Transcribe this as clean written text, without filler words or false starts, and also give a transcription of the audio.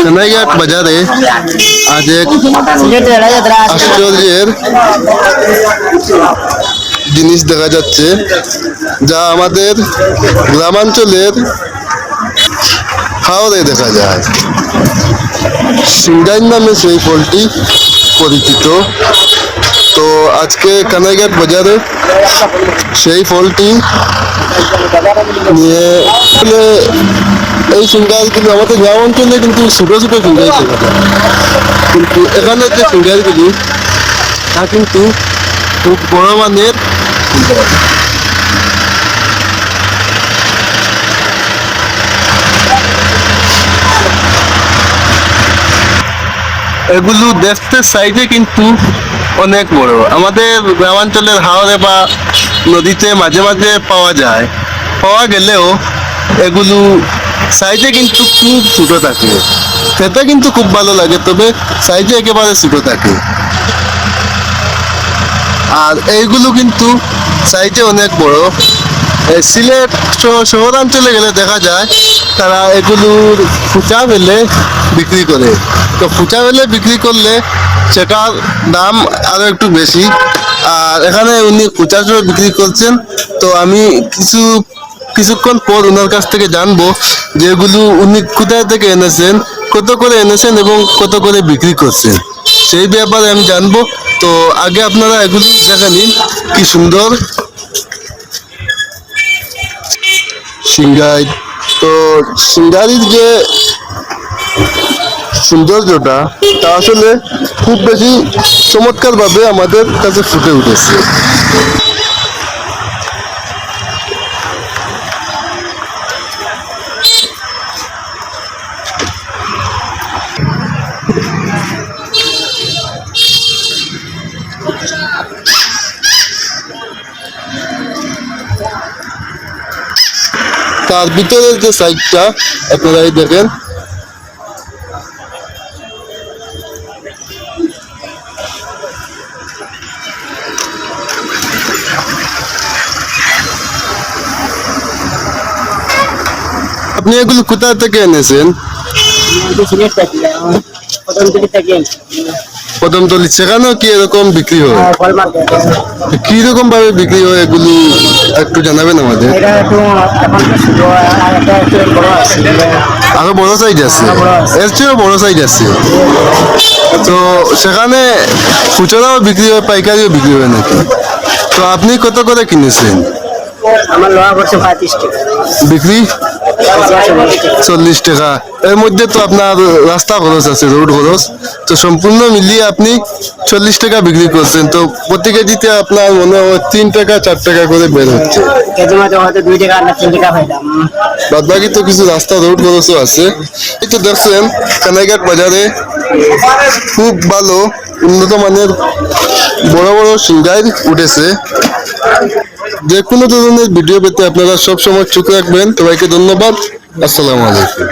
কানাইঘাট বাজারে আজ এক আশ্চর্যের জিনিস দেখা যাচ্ছে, যা আমাদের গ্রামাঞ্চলের হাওড়ে দেখা যায়। সিঙ্গাইর নামে সেই ফলটি পরিচিত। তো আজকে কানাইঘাট বাজারে সেই ফলটি নিয়ে এই সিঙ্গারগুলি আমাদের গ্রাম অঞ্চলে কিন্তু ছোট ছোট সিঙ্গার দেখা যায়, কিন্তু এখানে যে সিঙ্গারগুলি তা কিন্তু খুব বড় মানের সিঙ্গার। এগুলো দেখতে সাইজে কিন্তু অনেক বড়। আমাদের গ্রামাঞ্চলের হাওরে বা নদীতে মাঝে মাঝে পাওয়া গেলেও এগুলো সাইজে কিন্তু খুব ছোট থাকে। খেতে কিন্তু খুব ভালো লাগে, তবে সাইজে একেবারে ছোট থাকে। আর এইগুলো কিন্তু সাইজে অনেক বড়। সিলেট শহরাঞ্চলে গেলে দেখা যায় তারা এগুলোর ফুচা ফেলে বিক্রি করে। তো ফুচা ফেলে বিক্রি করলে সেটার দাম আরো একটু বেশি। আর এখানে উনি ফুচা সহ বিক্রি করছেন। তো আমি কিছুক্ষণ পর ওনার কাছ থেকে জানবো যে এগুলো উনি কোথায় থেকে এনেছেন, কত করে এনেছেন এবং কত করে বিক্রি করছেন, সেই ব্যাপারে আমি জানবো। তো আগে আপনারা এগুলো দেখে নিন কি সুন্দর সিঙ্গাই। তো সিঙ্গারির যে সৌন্দর্যটা তা আসলে খুব বেশি চমৎকার ভাবে আমাদের কাছে ফুটে উঠেছে। তার ভিতরের যে সাইডটা আপনারাই দেখেন, আপনি এগুলো কোথা থেকে এনেছেন? কদমতলি। সেখানেও কি এরকম বিক্রি হয়? কি রকম ভাবে বিক্রি হয় এগুলো একটু জানাবেন আমাদের। আরো বড় সাইজ আছে, এর চেয়েও বড় সাইজ আছে। তো সেখানে খুচরাও বিক্রি হয়, পাইকারিও বিক্রি হয় নাকি? তো আপনি কত করে কিনেছেন? আমার লওয়া করছে 35 টাকা, বিক্রি 40 টাকা। এর মধ্যে তো আপনার রাস্তা খরচ আছে, রোড খরচ, তো সম্পূর্ণ মিলিয়ে আপনি 40 টাকা বিক্রি করছেন। তো প্রতি কেজিতে আপনার মনে হয় 3 টাকা 4 টাকা করে বের হচ্ছে। কেজি মতো হয়তো 2 টাকা না 3 টাকা পাইলাম। বাদ বাকি তো কিছু রাস্তা রোড খরচও আছে। এই তো দেখছেন কানাইঘাট বাজারে খুব ভালো উন্নত মানের বড় বড় সিঙ্গার উঠেছে। যে কোনো ধরনের ভিডিও পেতে আপনারা সবসময় চোখ রাখবেন। সবাইকে ধন্যবাদ। আসসালামু আলাইকুম।